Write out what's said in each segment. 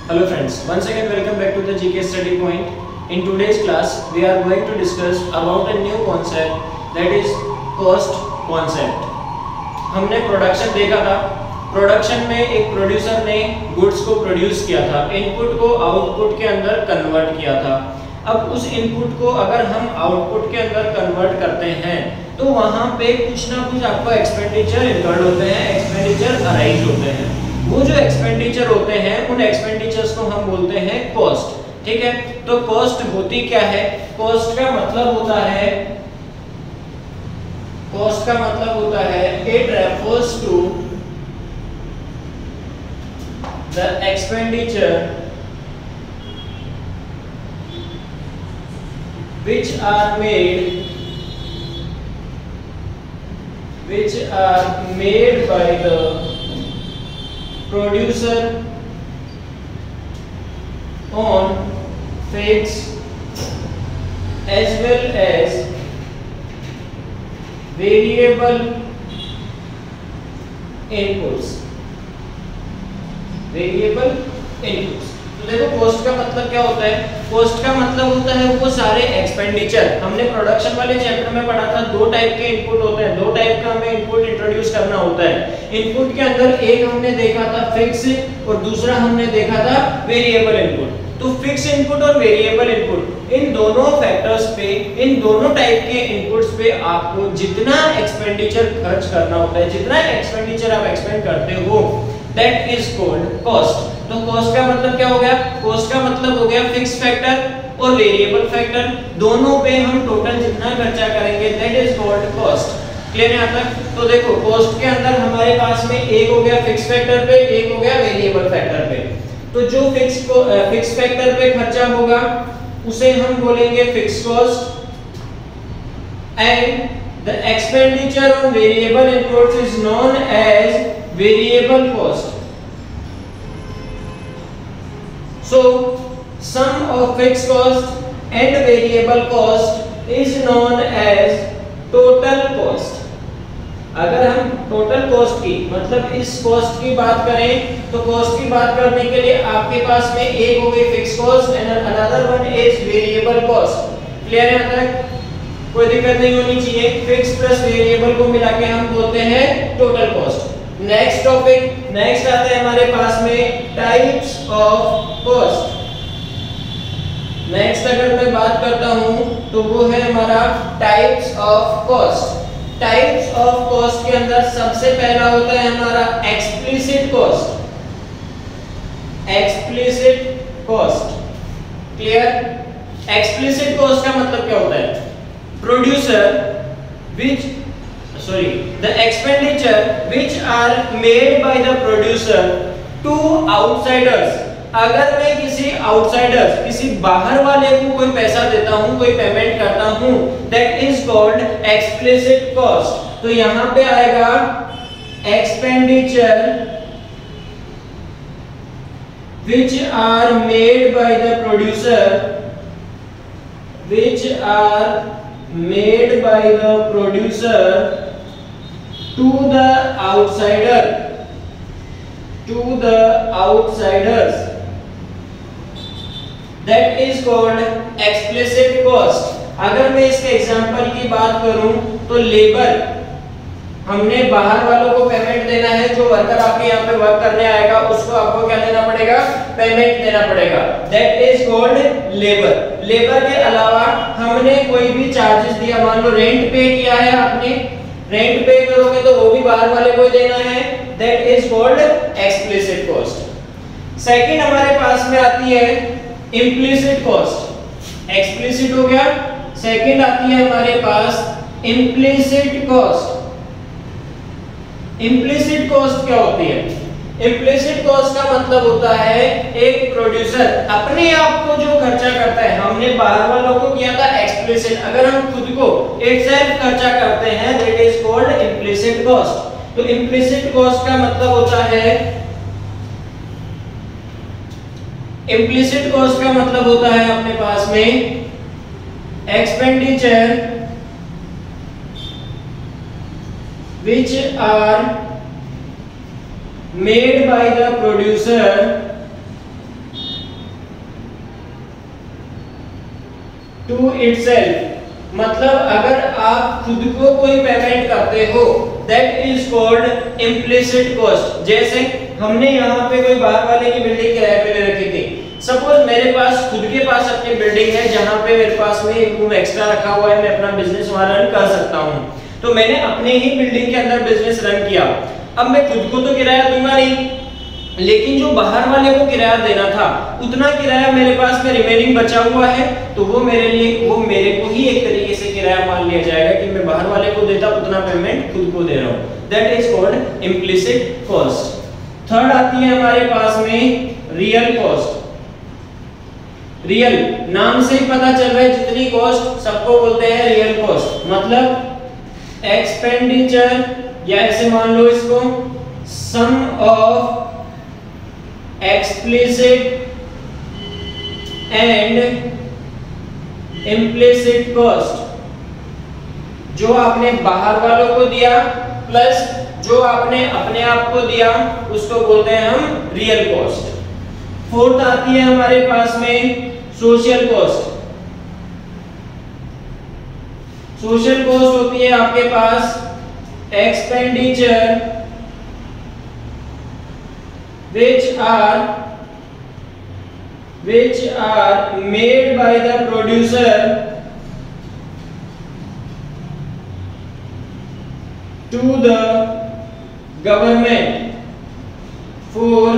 Hello friends, once again welcome back to the GK study point. In today's class we are going to discuss about a new concept, that is cost concept. हमने production देखा था. Production में एक producer ने goods को produce किया था, input को आउटपुट के अंदर कन्वर्ट किया था. अब उस इनपुट को अगर हम आउटपुट के अंदर कन्वर्ट करते हैं तो वहां पे कुछ ना कुछ आपको एक्सपेंडिचर इनकर्ड होते हैं, एक्सपेंडिचर अराइज होते हैं. वो जो एक्सपेंडिचर होते हैं उन एक्सपेंडिचर्स को हम बोलते हैं कॉस्ट. ठीक है, तो कॉस्ट होती क्या है? कॉस्ट का मतलब होता है it refers to the expenditure which are made by the producer on fixed as well as variable inputs. तो देखो कॉस्ट का मतलब क्या होता है? कॉस्ट का मतलब होता है वो सारे एक्सपेंडिचर. हमने प्रोडक्शन वाले चैप्टर में पढ़ा था दो टाइप के इनपुट होते हैं, दो टाइप का हमें इनपुट इंट्रोड्यूस करना होता है. इनपुट के अंदर एक हमने देखा था फिक्स और दूसरा हमने देखा था वेरिएबल इनपुट. तो फिक्स इनपुट और वेरिएबल इनपुट, इन दोनों फैक्टर्स पे, इन दोनों टाइप के इनपुट्स पे आपको जितना एक्सपेंडिचर खर्च करना होता है, जितना एक्सपेंडिचर आप एक्सपेंड करते हो, दैट इज कॉल्ड कॉस्ट. तो कॉस्ट का मतलब क्या हो गया? कॉस्ट का मतलब हो गया फिक्स फैक्टर और वेरिएबल फैक्टर, दोनों पे हम टोटल जितना खर्चा करेंगे that is called cost. Clear है यहाँ तक? तो देखो कॉस्ट के अंदर हमारे पास में एक हो गया फिक्स फैक्टर पे, एक हो गया वेरिएबल फैक्टर पे. तो जो फिक्स फैक्टर पे खर्चा होगा उसे हम बोलेंगे fix cost, and the expenditure on variable inputs is known as variable cost. So sum of fixed cost and variable cost is known as total cost. अगर हम टोटल कॉस्ट की मतलब इस कॉस्ट की बात करें तो कॉस्ट की बात करने के लिए आपके पास में एक हो गई fix cost and another one is variable cost. Clear है यहाँ तक? कोई दिक्कत नहीं होनी चाहिए. फिक्स प्लस वेरिएबल को मिला के हम बोलते हैं total cost. Next topic, next आता है हमारे पास में टाइप्स ऑफ कॉस्ट. नेक्स्ट अगर मैं बात करता हूं तो वो है हमारा types of cost. Types of cost के अंदर सबसे पहला होता है हमारा explicit cost. Explicit cost. Clear? Explicit cost का मतलब क्या होता है? The expenditure which are made by the producer to outsiders. अगर मैं किसी आउटसाइडर, किसी बाहर वाले को कोई पैसा देता हूं, कोई पेमेंट करता हूं, that is called explicit cost. तो यहां पे आएगा expenditure which are made by the producer, to the outsiders, that is called explicit cost. अगर मैं इसके एग्जांपल की बात करूं तो लेबर, हमने बाहर वालों को पेमेंट देना है. जो वर्कर आपके यहाँ पे वर्क करने आएगा उसको आपको क्या देना पड़ेगा? पेमेंट देना पड़ेगा. That is called labour. Labour के अलावा हमने कोई भी चार्जेस दिया, मान लो रेंट पे किया है आपने, रेंट पे करोगे तो वो भी बाहर वाले को देना है. That is called explicit cost. Second हमारे पास में आती है इम्प्लिसिट कॉस्ट. एक्सप्लिसिट हो गया. सेकंड आती है हमारे पास इम्प्लिसिट कॉस्ट. इम्प्लिसिट कॉस्ट क्या होती है? इम्प्लिसिट कॉस्ट का मतलब होता है एक प्रोड्यूसर अपने आप को जो खर्चा करता है. हमने बाहर वालों को किया था एक्सप्लिसिट, अगर हम खुद को इटसेल्फ खर्चा करते हैं that is called implicit cost. तो इम्प्लिसिट कॉस्ट का मतलब होता है, इम्प्लिसिट कॉस्ट का मतलब होता है अपने पास में expenditure which are made by the producer itself, मतलब अगर आप खुद को कोई पेमेंट करते हो, that is called implicit cost। जैसे हमने यहाँ पे कोई बाहर वाले की बिल्डिंग किराए पे ले रखी थी, सपोज मेरे पास खुद के पास अपनी बिल्डिंग है जहाँ पे मेरे पास में एक रूम एक्स्ट्रा रखा हुआ है, मैं अपना बिजनेस वहाँ रन कर सकता हूँ, तो मैंने अपने ही बिल्डिंग के अंदर बिजनेस रन किया। अब मैं खुद को तो किराया दूंगा नहीं, लेकिन जो बाहर वाले को किराया देना था उतना किराया मेरे पास में रिमेनिंग बचा हुआ है, तो वो मेरे को ही एक तरीके से किराया मान लिया जाएगा कि मैं बाहर वाले को देता उतना पेमेंट खुद को दे रहा हूँ। That is called implicit cost. Third आती है हमारे पास में रियल कॉस्ट। रियल नाम से ही पता चल रहा है, जितनी कॉस्ट सबको बोलते हैं रियल कॉस्ट, मतलब एक्सपेंडिचर, या ऐसे मान लो इसको सम of explicit and implicit cost, जो आपने बाहर वालों को दिया प्लस जो आपने अपने आप को दिया उसको बोलते हैं हम रियल कॉस्ट। फोर्थ आती है हमारे पास में सोशल कॉस्ट। सोशल कॉस्ट होती है आपके पास expenditure which are made by the producer to the government for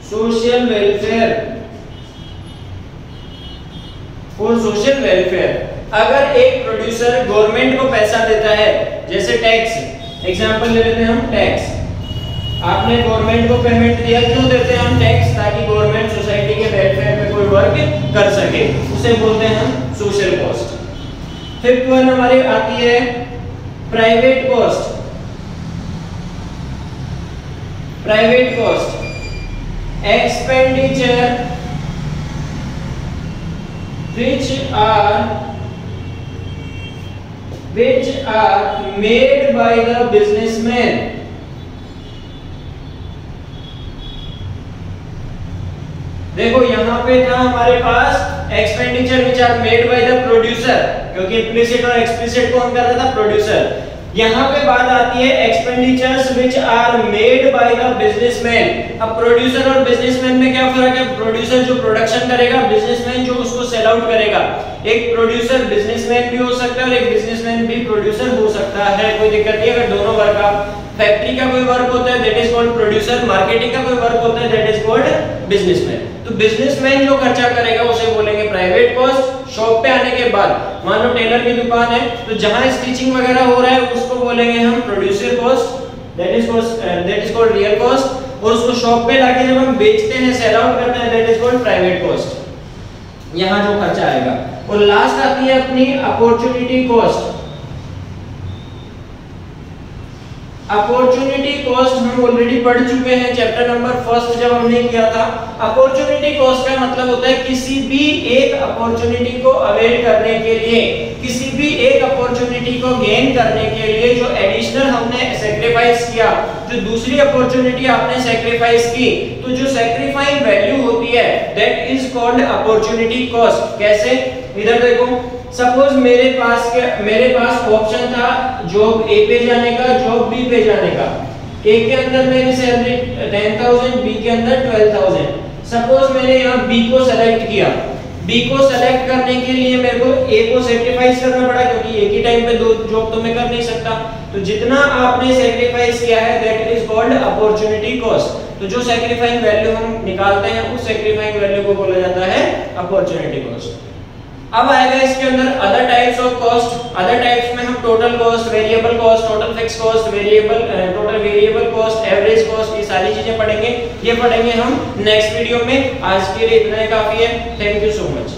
social welfare। अगर एक प्रोड्यूसर गवर्नमेंट को पैसा देता है, जैसे टैक्स, एग्जांपल ले लेते हैं हम टैक्स, आपने गवर्नमेंट को पेमेंट दिया, क्यों देते हैं हम टैक्स? ताकि गवर्नमेंट सोसाइटी के वेलफेयर में कोई वर्क कर सके, उसे बोलते हैं हम सोशल कॉस्ट। फिफ्थ वन हमारी आती है private cost. Private cost expenditure which are made by the businessman देखो यहाँ पे था हमारे पास expenditure which are made by the producer, क्योंकि इम्प्लिसिट और एक्सप्लिसिट कौन कर रहा था? प्रोड्यूसर। यहाँ पे बात आती है expenditures which are made by the businessman. अब प्रोड्यूसर और बिजनेसमैन में क्या फर्क है? प्रोड्यूसर जो प्रोडक्शन करेगा, बिजनेसमैन जो उसको सेल आउट करेगा। एक प्रोड्यूसर बिजनेसमैन भी हो सकता है और एक बिजनेसमैन भी प्रोड्यूसर हो सकता है, कोई दिक्कत नहीं। अगर दोनों वर्क का, फैक्ट्री का कोई वर्क होता है that is called producer, marketing का कोई वर्क होता है दैट इज कॉल्ड बिजनेसमैन। तो बिजनेसमैन जो खर्चा करेगा उसे बोलेंगे प्राइवेट कॉस्ट। शॉप पे आने के बाद मान लो टेलर की दुकान है, तो जहां स्टिचिंग वगैरह हो रहा है उसको बोलेंगे हम producer cost, that is called real cost. और उसको शॉप पे लाके जब हम बेचते हैं, सेल आउट करते हैं, that is called private cost, यहां जो खर्चा आएगा। और लास्ट आती है अपनी अपॉर्चुनिटी कॉस्ट। अपॉर्चुनिटी कॉस्ट हम ऑलरेडी पढ़ चुके हैं चैप्टर नंबर फर्स्ट जब हमने किया था। अपॉर्चुनिटी कॉस्ट का मतलब होता है किसी भी एक अपॉर्चुनिटी को अवेल करने के लिए, किसी भी एक अपॉर्चुनिटी को गेन करने के लिए जो एडिशनल हमने सैक्रिफाइस किया, जो दूसरी अपॉर्चुनिटी आपने सैक्रिफाइस की, तो जो सैक्रिफाइंग वैल्यू होती है that is called opportunity cost. कैसे? इधर देखो, सपोज मेरे पास ऑप्शन था जॉब ए पे जाने का, जॉब बी पे जाने का। ए के अंदर मेरी सैलरी 10,000, बी के अंदर 12,000। सपोज मैंने यहाँ बी को सेलेक्ट किया। बी को सेलेक्ट करने के लिए मेरे को ए को सैक्रिफाइस करना पड़ा, क्योंकि एक ही टाइम पे दो जॉब तो मैं कर नहीं सकता। तो जितना आपने सैक्रिफाइस किया है that is called opportunity cost. तो जो सैक्रिफाइंग वैल्यू हम निकालते हैं उस सैक्रिफाइंग वैल्यू को बोला जाता है अपॉर्चुनिटी कॉस्ट। अब आएगा इसके अंदर other types of cost. Other types में हम total cost, variable cost, total fix cost, total variable cost, average cost, ये सारी चीजें पढ़ेंगे। ये पढ़ेंगे हम नेक्स्ट वीडियो में। आज के लिए इतना ही काफी है। Thank you so much.